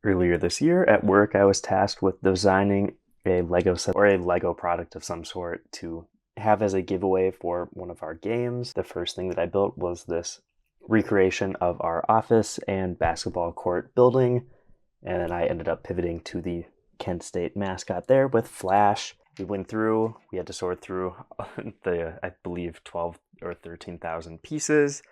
Earlier this year at work, I was tasked with designing a Lego set or a Lego product of some sort to have as a giveaway for one of our games. The first thing that I built was this recreation of our office and basketball court building, and then I ended up pivoting to the Kent State mascot there with Flash. We had to sort through I believe 12 or 13,000 pieces,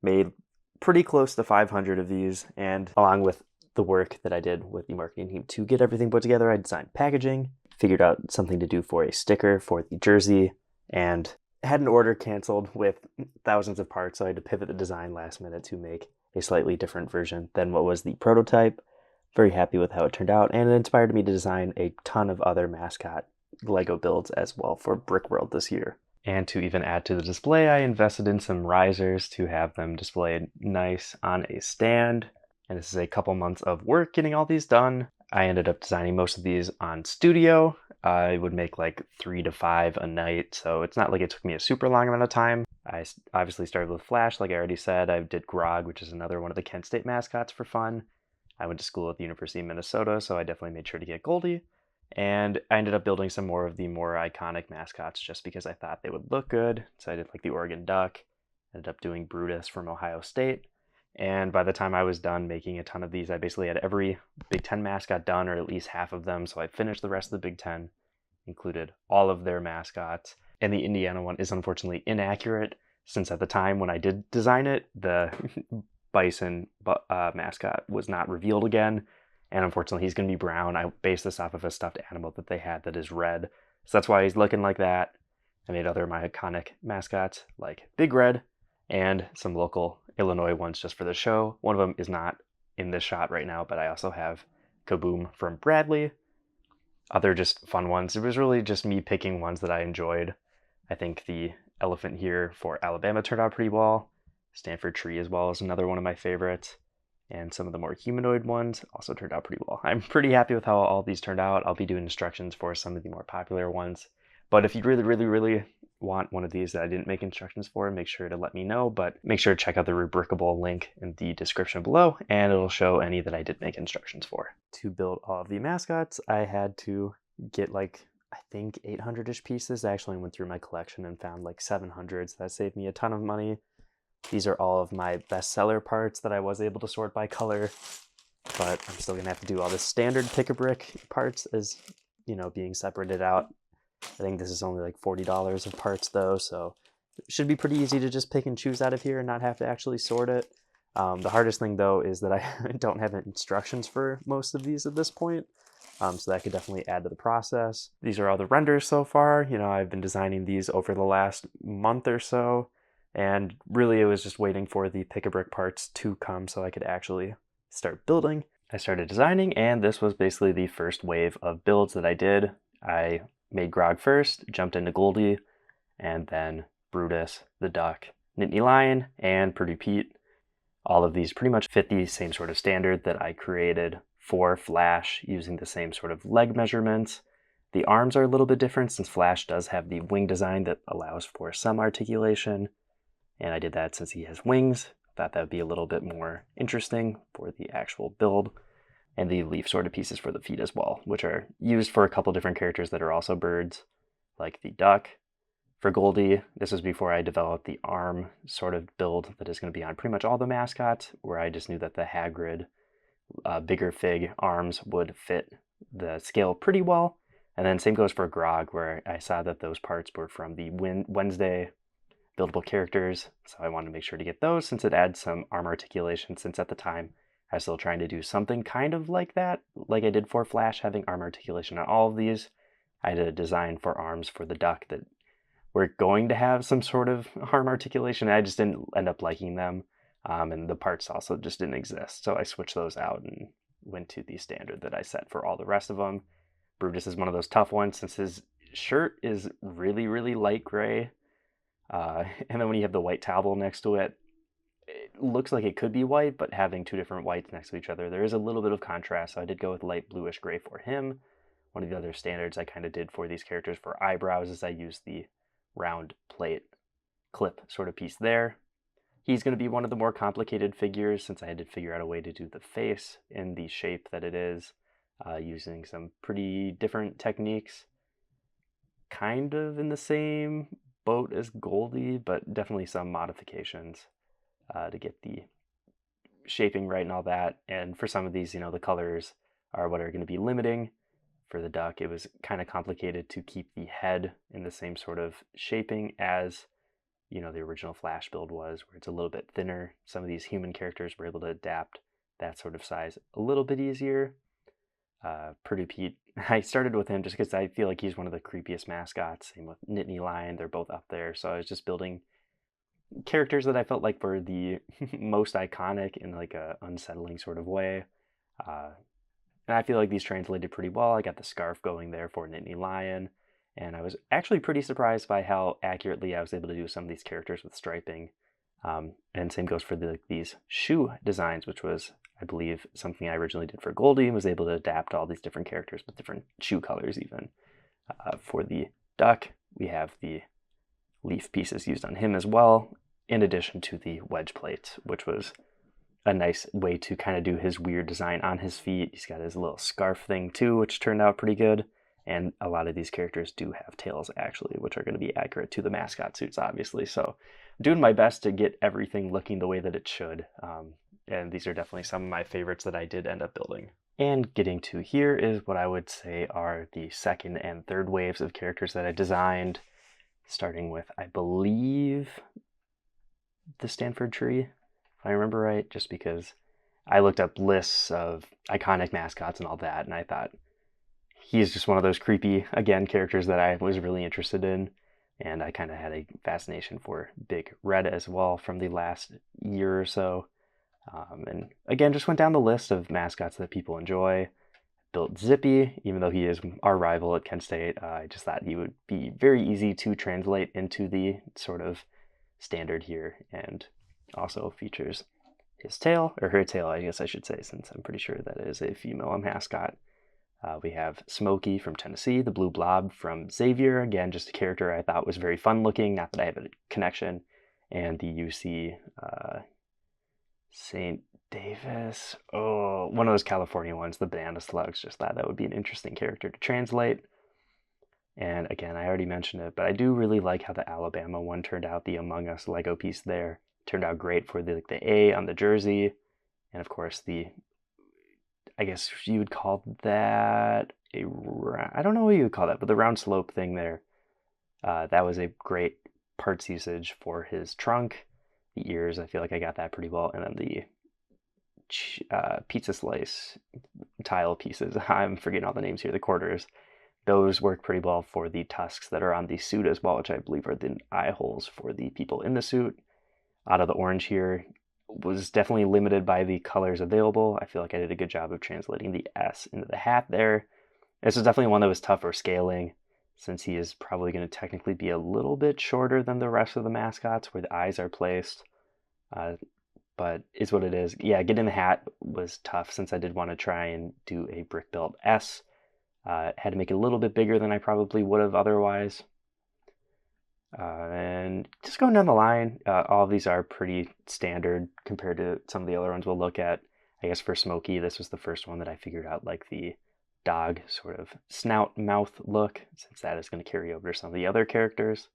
made pretty close to 500 of these, and along with the work that I did with the marketing team to get everything put together, I designed packaging, figured out something to do for a sticker for the jersey, and had an order canceled with thousands of parts, so I had to pivot the design last minute to make a slightly different version than what was the prototype. Very happy with how it turned out, and it inspired me to design a ton of other mascot Lego builds as well for Brickworld this year. And to even add to the display, I invested in some risers to have them displayed nice on a stand. And this is a couple months of work getting all these done. I ended up designing most of these on Studio. I would make like 3 to 5 a night, so it's not like it took me a super long amount of time. I obviously started with Flash, like I already said. I did Grog, which is another one of the Kent State mascots, for fun. I went to school at the University of Minnesota, so I definitely made sure to get Goldie. And I ended up building some more of the more iconic mascots just because I thought they would look good. So I did like the Oregon Duck, ended up doing Brutus from Ohio State. And by the time I was done making a ton of these, I basically had every Big Ten mascot done, or at least half of them. So I finished the rest of the Big Ten, included all of their mascots. And the Indiana one is unfortunately inaccurate, since at the time when I did design it, the Bison mascot was not revealed again. And unfortunately, he's going to be brown. I based this off of a stuffed animal that they had that is red. So that's why he's looking like that. I made other of my iconic mascots, like Big Red, and some local Illinois ones just for the show. One of them is not in this shot right now, but I also have Kaboom from Bradley. Other just fun ones. It was really just me picking ones that I enjoyed. I think the elephant here for Alabama turned out pretty well. Stanford Tree as well is another one of my favorites. And some of the more humanoid ones also turned out pretty well. I'm pretty happy with how all these turned out. I'll be doing instructions for some of the more popular ones. But if you really want one of these that I didn't make instructions for, make sure to let me know. But make sure to check out the Rubricable link in the description below, and it'll show any that I did make instructions for. To build all of the mascots, I had to get like, I think 800-ish pieces. I actually went through my collection and found like 700, so that saved me a ton of money. These are all of my bestseller parts that I was able to sort by color, but I'm still gonna have to do all the standard pick-a-brick parts as, being separated out. I think this is only like $40 of parts though, so it should be pretty easy to just pick and choose out of here and not have to actually sort it. The hardest thing though is that I don't have instructions for most of these at this point, so that could definitely add to the process. These are all the renders so far. I've been designing these over the last month or so, and really it was just waiting for the pick-a-brick parts to come so I could actually start building. I started designing, and this was basically the first wave of builds that I did. I made Grog first, jumped into Goldie, and then Brutus, the Duck, Nittany Lion, and Purdue Pete. All of these pretty much fit the same sort of standard that I created for Flash using the same sort of leg measurements. The arms are a little bit different since Flash does have the wing design that allows for some articulation. And I did that since he has wings. Thought that would be a little bit more interesting for the actual build. And the leaf sort of pieces for the feet as well, which are used for a couple different characters that are also birds, like the duck. For Goldie, this was before I developed the arm sort of build that is going to be on pretty much all the mascots, where I just knew that the Hagrid bigger fig arms would fit the scale pretty well. And then same goes for Grog, where I saw that those parts were from the Wednesday buildable characters, so I wanted to make sure to get those since it adds some arm articulation, since at the time I was still trying to do something kind of like that, like I did for Flash, having arm articulation on all of these. I did a design for arms for the duck that were going to have some sort of arm articulation. I just didn't end up liking them, and the parts also just didn't exist, so I switched those out and went to the standard that I set for all the rest of them. Brutus is one of those tough ones since his shirt is really light gray. And then when you have the white towel next to it, it looks like it could be white, but having two different whites next to each other, there is a little bit of contrast, so I did go with light bluish gray for him. One of the other standards I kind of did for these characters for eyebrows is I used the round plate clip sort of piece there. He's going to be one of the more complicated figures since I had to figure out a way to do the face in the shape that it is, using some pretty different techniques. Kind of in the same boat as Goldie, but definitely some modifications to get the shaping right and all that. And for some of these, the colors are what are going to be limiting. For the duck, it was kind of complicated to keep the head in the same sort of shaping as the original Flash build was, where it's a little bit thinner. Some of these human characters were able to adapt that sort of size a little bit easier. Purdue Pete, I started with him just because I feel like he's one of the creepiest mascots. Same with Nittany Lion, they're both up there. So I was just building characters that I felt like were the most iconic in like a unsettling sort of way. And I feel like these translated pretty well. I got the scarf going there for Nittany Lion. And I was actually pretty surprised by how accurately I was able to do some of these characters with striping. And same goes for these shoe designs, which was, I believe, something I originally did for Goldie and was able to adapt all these different characters with different shoe colors even. For the duck, we have the leaf pieces used on him as well, in addition to the wedge plates, which was a nice way to kind of do his weird design on his feet. He's got his little scarf thing too, which turned out pretty good. And a lot of these characters do have tails actually, which are going to be accurate to the mascot suits, obviously. So I'm doing my best to get everything looking the way that it should. And these are definitely some of my favorites that I did end up building. And getting to here is what I would say are the second and third waves of characters that I designed, starting with, I believe, the Stanford tree, if I remember right, just because I looked up lists of iconic mascots and all that, and I thought, he's just one of those creepy, again, characters that I was really interested in. And I kind of had a fascination for Big Red as well from the last year or so. And again, just went down the list of mascots that people enjoy. Built Zippy, even though he is our rival at Kent State. I just thought he would be very easy to translate into the sort of standard here. And also features his tail, or her tail, I guess I should say, since I'm pretty sure that is a female mascot. We have Smokey from Tennessee, the Blue Blob from Xavier, again, just a character I thought was very fun looking, not that I have a connection, and the UC St. Davis, one of those California ones, the Banana Slugs, just thought that would be an interesting character to translate. And again, I already mentioned it, but I do really like how the Alabama one turned out, the Among Us Lego piece there. Turned out great for the A on the jersey, and of course I guess you would call that I don't know what you would call that, but the round slope thing there, that was a great parts usage for his trunk. The ears, I feel like I got that pretty well. And then the pizza slice tile pieces, I'm forgetting all the names here, the quarters, those work pretty well for the tusks that are on the suit as well, which I believe are the eye holes for the people in the suit. Out of the orange here, was definitely limited by the colors available. I feel like I did a good job of translating the S into the hat there. This is definitely one that was tough for scaling, since he is probably going to technically be a little bit shorter than the rest of the mascots where the eyes are placed. But it's what it is. Yeah, getting the hat was tough since I did want to try and do a brick built S. Had to make it a little bit bigger than I probably would have otherwise. And just going down the line, all of these are pretty standard compared to some of the other ones we'll look at. I guess for Smokey, this was the first one that I figured out, like the dog sort of snout mouth look, since that is going to carry over to some of the other characters.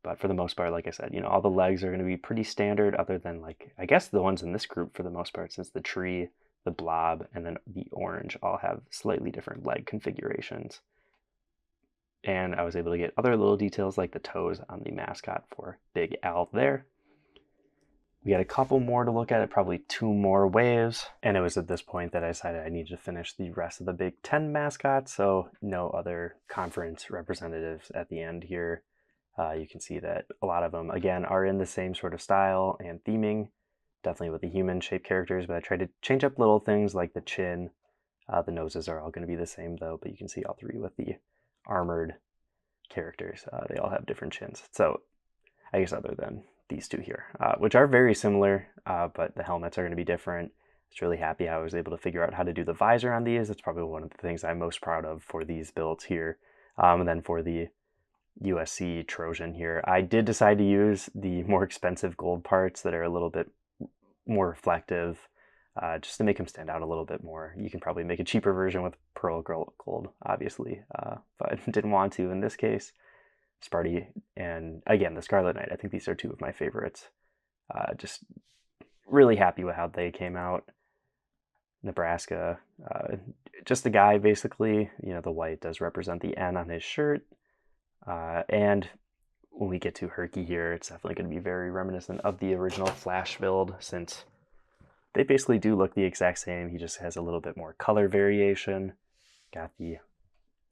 But for the most part, like I said, all the legs are going to be pretty standard, other than, like, I guess the ones in this group for the most part, since the tree, the blob, and then the orange all have slightly different leg configurations. And I was able to get other little details like the toes on the mascot for Big Al there. We had a couple more to look at, probably 2 more waves. And it was at this point that I decided I needed to finish the rest of the Big Ten mascots, so no other conference representatives at the end here. You can see that a lot of them, again, are in the same sort of style and theming, definitely with the human-shaped characters, but I tried to change up little things like the chin. The noses are all going to be the same, though, but you can see all 3 with the armored characters. They all have different chins. So I guess other than these 2 here, which are very similar, but the helmets are going to be different. I was really happy I was able to figure out how to do the visor on these. That's probably one of the things I'm most proud of for these builds here. And then for the USC Trojan here. I did decide to use the more expensive gold parts that are a little bit more reflective, just to make them stand out a little bit more. You can probably make a cheaper version with pearl gold, obviously, but didn't want to in this case. Sparty and again the Scarlet Knight. I think these are two of my favorites. Just really happy with how they came out. Nebraska, just the guy basically. The white does represent the N on his shirt. And when we get to Herky here, it's definitely going to be very reminiscent of the original Flash build, since they basically do look the exact same. He just has a little bit more color variation. Got the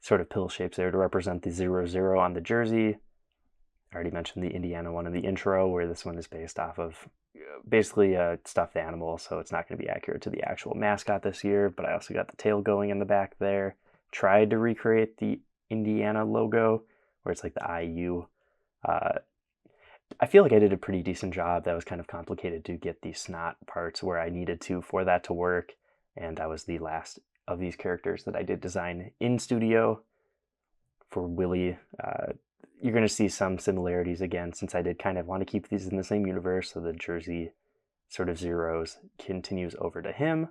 sort of pill shapes there to represent the 0-0 on the jersey. I already mentioned the Indiana one in the intro, where this one is based off of basically a stuffed animal, so it's not going to be accurate to the actual mascot this year, but I also got the tail going in the back there. Tried to recreate the Indiana logo, where it's like the IU. I feel like I did a pretty decent job. That was kind of complicated to get the snot parts where I needed to for that to work, and that was the last of these characters that I did design in studio. For Willie, you're going to see some similarities again, since I did kind of want to keep these in the same universe, so the jersey sort of zeros continues over to him.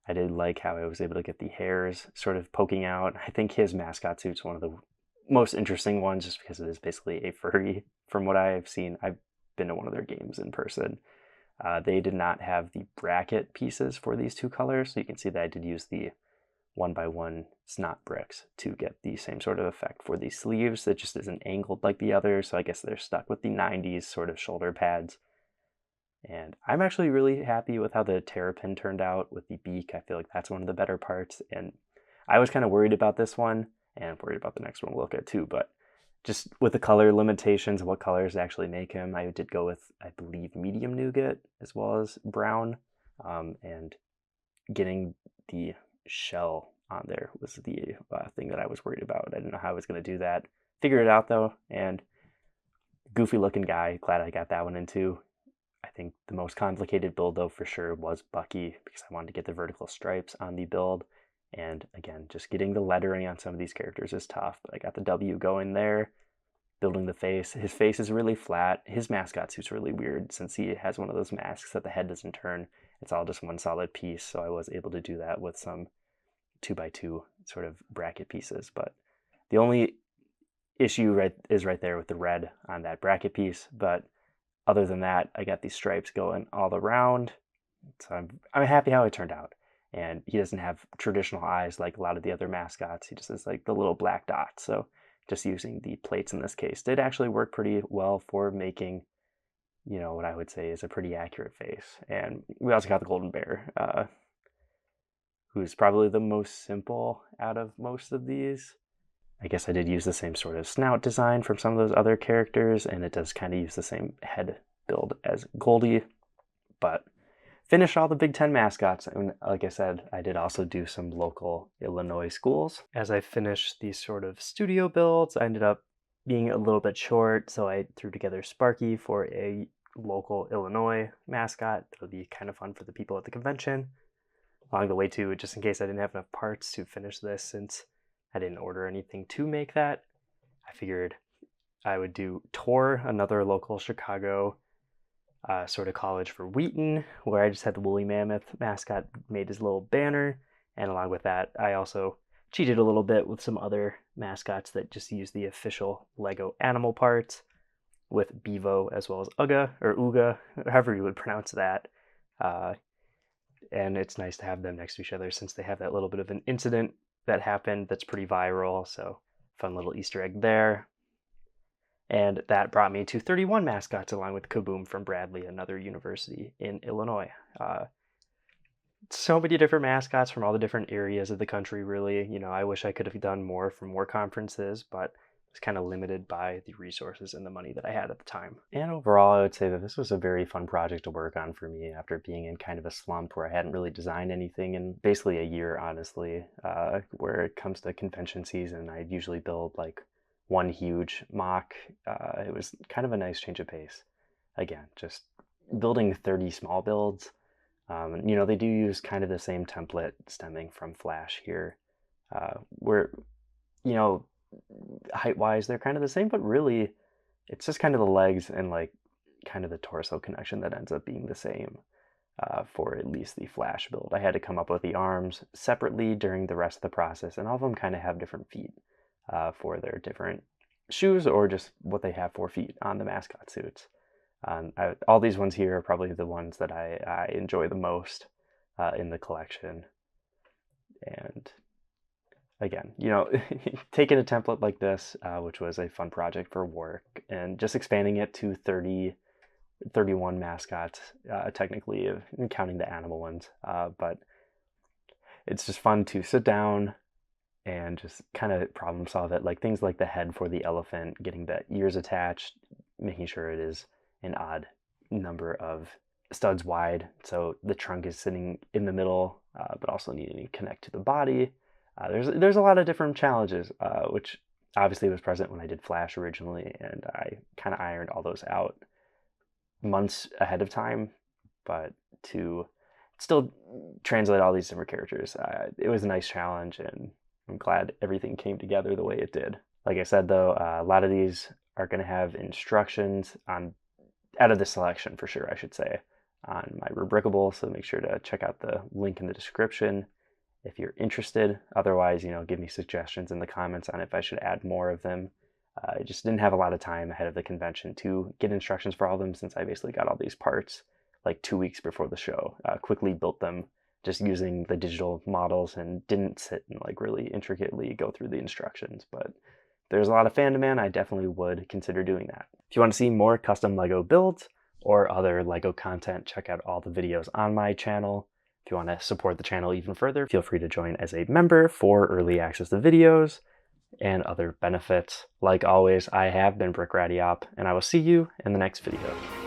I did like how I was able to get the hairs sort of poking out. I think his mascot suit's one of the most interesting ones, just because it is basically a furry from what I've seen. I've been to one of their games in person. They did not have the bracket pieces for these two colors, so you can see that I did use the 1x1 snot bricks to get the same sort of effect for the sleeves. It just isn't angled like the others, so I guess they're stuck with the 90s sort of shoulder pads. And I'm actually really happy with how the terrapin turned out with the beak. I feel like that's one of the better parts, and I was kind of worried about this one, and worried about the next one we'll look at too, but just with the color limitations, what colors actually make him, I did go with, I believe, medium nougat as well as brown, and getting the shell on there was the thing that I was worried about. I didn't know how I was going to do that. Figured it out though, and goofy looking guy, glad I got that one into. I think the most complicated build though for sure was Bucky, because I wanted to get the vertical stripes on the build. And again, just getting the lettering on some of these characters is tough, but I got the W going there. Building the face. His face is really flat. His mascot suit's really weird, since he has one of those masks that the head doesn't turn. It's all just one solid piece, so I was able to do that with some 2x2 sort of bracket pieces. But the only issue is right there with the red on that bracket piece. But other than that, I got these stripes going all around. So I'm happy how it turned out. And he doesn't have traditional eyes like a lot of the other mascots. He just has like the little black dots. So just using the plates in this case did actually work pretty well for making, what I would say is a pretty accurate face. And we also got the golden bear, who's probably the most simple out of most of these. I guess I did use the same sort of snout design from some of those other characters, and it does kind of use the same head build as Goldie, but finished all the Big Ten mascots. And like I said, I did also do some local Illinois schools. As I finished these sort of studio builds, I ended up being a little bit short, so I threw together Sparky for a local Illinois mascot. That'll be kind of fun for the people at the convention. Along the way too, just in case I didn't have enough parts to finish this, since I didn't order anything to make that, I figured I would do Tor, another local Chicago sort of college for Wheaton, where I just had the woolly mammoth mascot made his little banner. And along with that, I also cheated a little bit with some other mascots that just use the official Lego animal parts, with Bevo as well as Uga, or Uga, however you would pronounce that. And it's nice to have them next to each other, since they have that little bit of an incident that happened that's pretty viral. So fun little Easter egg there. And that brought me to 31 mascots, along with Kaboom from Bradley, another university in Illinois. So many different mascots from all the different areas of the country, really. I wish I could have done more for more conferences, but was kind of limited by the resources and the money that I had at the time. And overall, I would say that this was a very fun project to work on for me, after being in kind of a slump where I hadn't really designed anything in basically a year, honestly. Where it comes to convention season, I usually build like one huge mock. It was kind of a nice change of pace. Again, just building 30 small builds. They do use kind of the same template stemming from Flash here, where, height-wise, they're kind of the same, but really, it's just kind of the legs and like kind of the torso connection that ends up being the same for at least the Flash build. I had to come up with the arms separately during the rest of the process, and all of them kind of have different feet for their different shoes or just what they have for feet on the mascot suits. All these ones here are probably the ones that I enjoy the most in the collection. And again, you know, taking a template like this, which was a fun project for work, and just expanding it to 31 mascots, technically, counting the animal ones. But it's just fun to sit down and just kind of problem solve it. Like things like the head for the elephant, getting the ears attached, making sure it is an odd number of studs wide, so the trunk is sitting in the middle, but also needing to connect to the body. There's a lot of different challenges, which obviously was present when I did Flash originally, and I kind of ironed all those out months ahead of time. But to still translate all these different characters, it was a nice challenge, and I'm glad everything came together the way it did. Like I said, though, a lot of these are going to have instructions on out of the selection, for sure, I should say, on my Rubricable, so make sure to check out the link in the description if you're interested. Otherwise, you know, give me suggestions in the comments on if I should add more of them. I just didn't have a lot of time ahead of the convention to get instructions for all of them, since I basically got all these parts like 2 weeks before the show. Quickly built them just using the digital models and didn't sit and like really intricately go through the instructions. But there's a lot of fan demand. I definitely would consider doing that. If you want to see more custom Lego builds or other Lego content, check out all the videos on my channel. If you want to support the channel even further, feel free to join as a member for early access to videos and other benefits. Like always, I have been Brick Ratty Op, and I will see you in the next video.